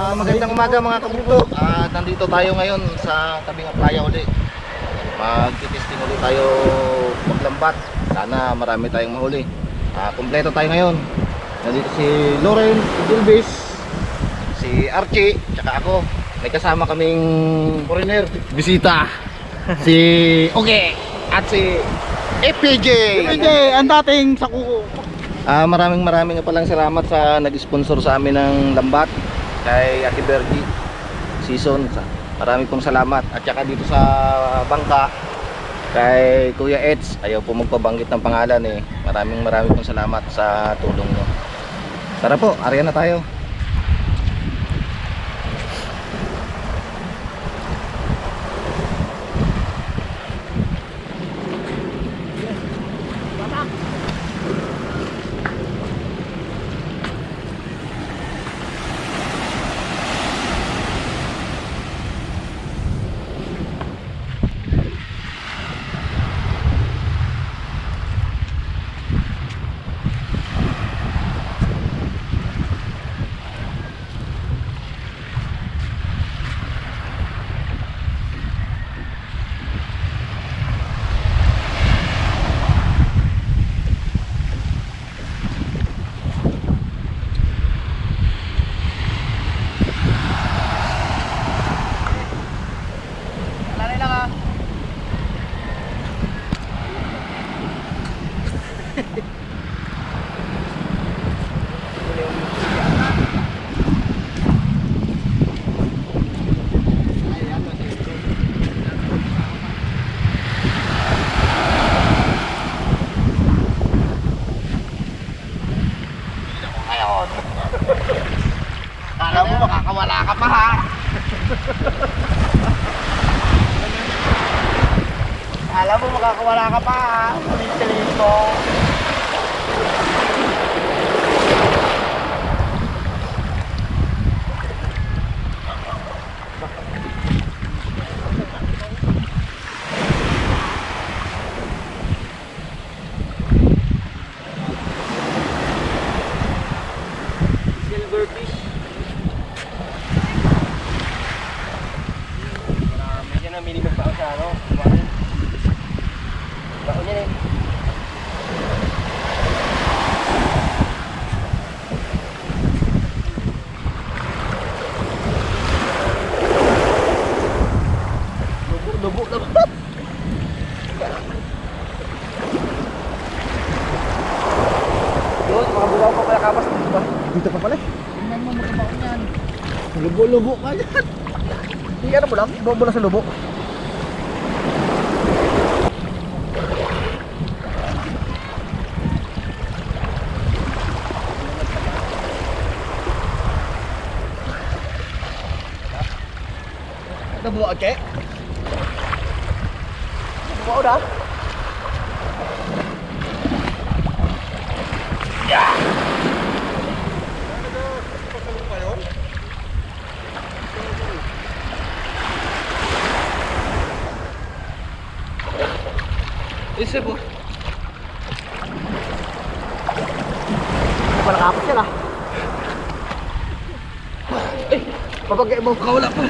Magandang umaga mga kabukto. Nandito tayo ngayon sa tabing playa uli. Magtitesting ulit tayo maglambat. Sana marami tayong mahuli. Kompleto tayo ngayon. Nandito si Loren, si Gilbis, si Archie, tsaka ako. May kasama kaming foreigner, bisita. Si Oge at si FPJ. FPJ, ang dating sakuko. Maraming nga palang salamat sa nag-sponsor sa amin ng lambat kay Ate Bergie Season. Marami pong salamat. At saka dito sa bangka kay Kuya Eds, ayaw po magpabanggit ng pangalan eh. Maraming pong salamat sa tulong nyo. Tara po, ariyan na tayo. Kala mo makakawala ka pa ha. Kala mo makakawala ka pa ha. Sabihin mo. Silverfish. Medyo na minimum pa ako sa ano. Baon yan eh. Lubok naman. Yun, makabukaw pa pala kapas dito ba? Dito pa pala. Tingnan mo magkabaon yan. Lubo-lubo ka yan. Hindi ano mo lang, ibaw mo lang sa lubok. Nabuo ake. Bukaw na. Yeah. Isip mo. Wala kapos yan ah. Eh, papagay mo, kawala pa.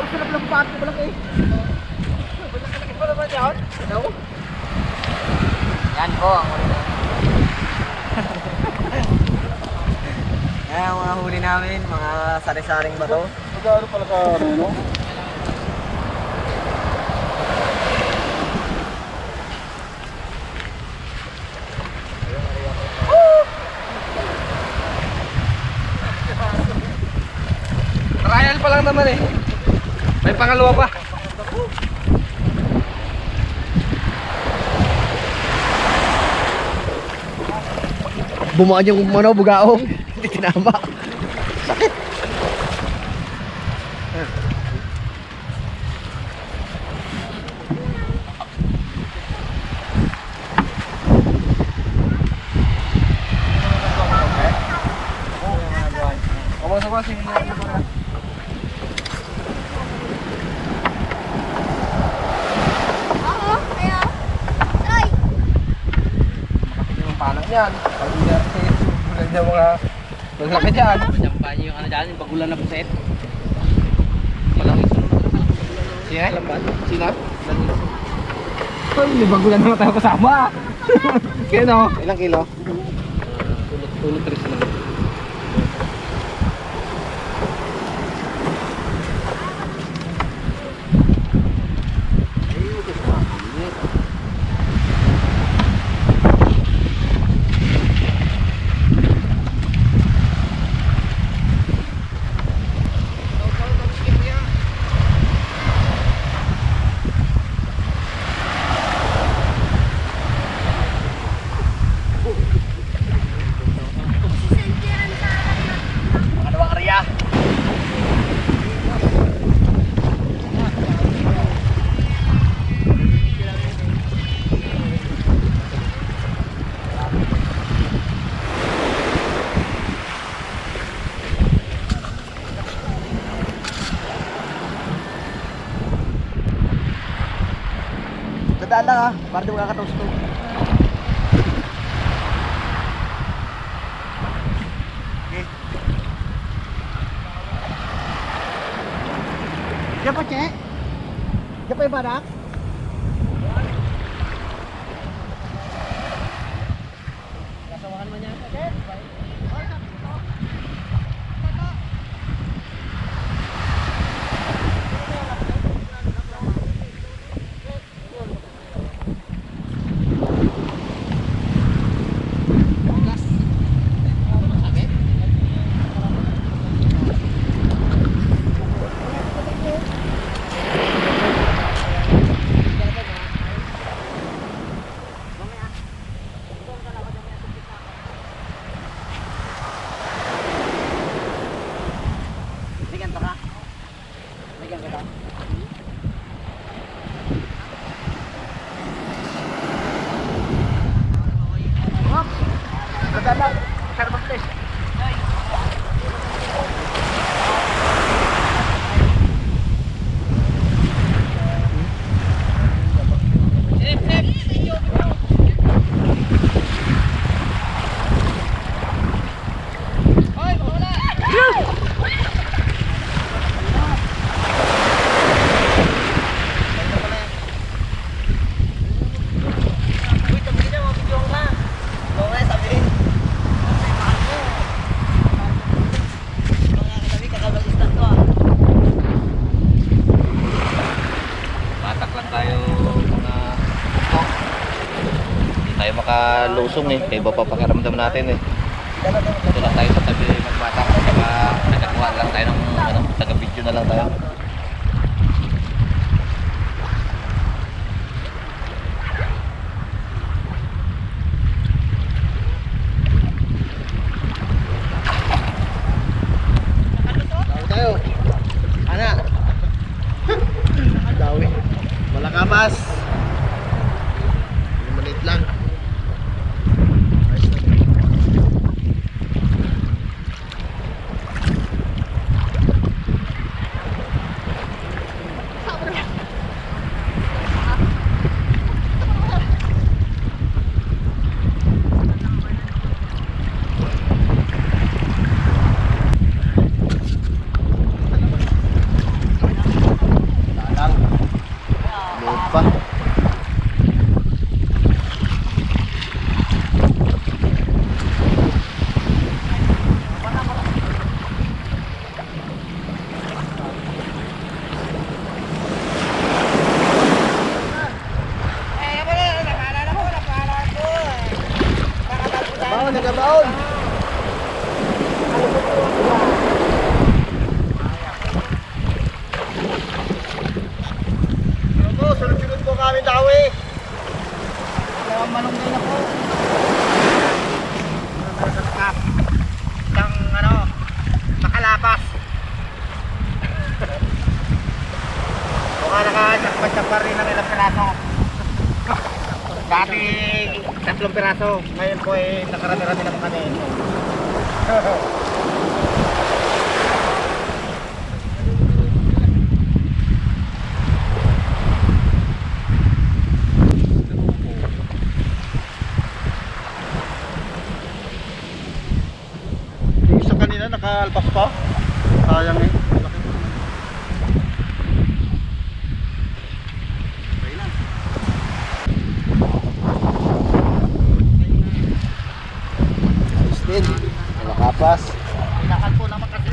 Sarap lang pato ko lang eh. Malaki pa naman yan. Ano? Yan po ang huli namin. Yan ang mga huli namin, mga sari-saring bato. Magkano pala ka ano? Trial pa lang naman eh. May pangalawa pa. Bumaan yung ano, bugaong. Hindi tinama. Sakit. Sawa-sawa sih. Oo, kaya. Ay! Yung panak niyan. Pag hindi natin bulan niya mga maglaki dyan. Champa niyo yung ano dyan, yung bagulan na puset. Walang isunod. Sino? Sino? May bagulan naman tayo kasama. Kaya no? Ilang kilo? Tulog 3 lang. Pangalawang area. Dadaan lang ha, para di makakataos to. Diyan pa, Che? Diyan pa yung barak? Bigyan to ka? Bigyan kita? Oops! Dadaan lang. Sarap please. Batak lang tayo mga ito. Hindi tayo makalusong eh. Kaya iba pa pakiramdam natin eh. Dito lang tayo sa tabi magbatak. Saka nagkakuha lang tayo ng ano, taga-video na lang tayo. Tayo. Ana. Dawi. Malakabas. Maliit lang. Load pa. Baon, nagkabaon. Sunod-sunod po kami dawi. Dalawang malunggay na po. Isang ano, makalapas. Mukha nakasakpad-sakpad rin ng ilang piraso. Dati 3 piraso, ngayon po ay nakarami-rami naman kami. kanina, nakalpak pa. Sayang eh. Laki po naman. Okay na. Ayos din. Nakapas. Pinakal po naman kasi.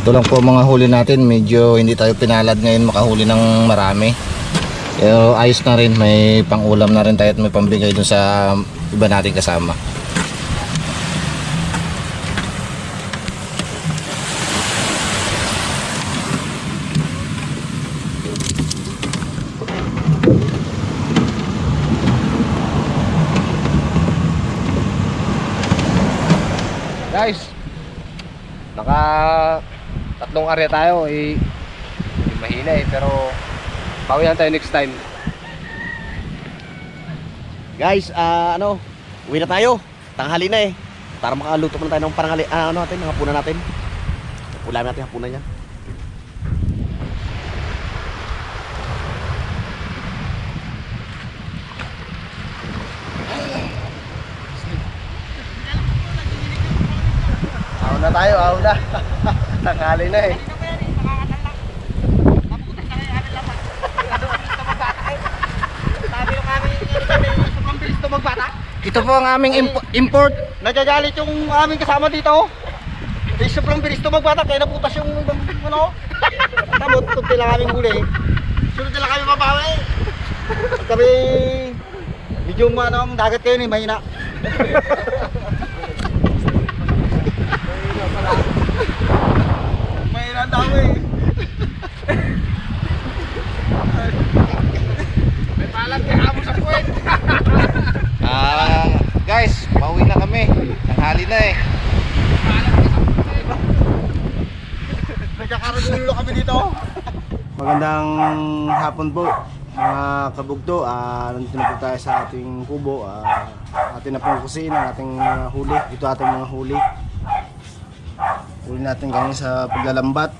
Ito lang po mga huli natin, medyo hindi tayo pinalad ngayon makahuli ng marami. Pero ayos na rin, may pang-ulam na rin tayo at may pambigay dun sa iba nating kasama. Guys, naka tatlong area tayo eh. Hindi mahina eh, pero pawihan tayo next time. Guys, uwi na tayo. Tanghali na eh. Para makaluto na tayo ng parangali, natin, ng hapunan natin. Ulamin natin hapunan niya. Aw na tayo, aw na. Tanghali na eh. Ito po ang aming import. Nagagalit yung aming kasama dito. Eh, sobrang bilis to magbata, kaya naputas yung Tapos, kunti lang kaming huli. Sunod na lang kami mabawi. Kami, medyo ang dagat kayo ni mahina. Mahina ang dami. May palat kay amo sa puwet. Guys, pauwi na kami. Tanghali na eh. Nagkakaroon kami dito. Magandang hapon po mga kabugto. Nandito na po tayo sa ating kubo. Atin na pong kusin ang ating mga huli. Ito ating mga huli. Huli natin galing sa paglalambat.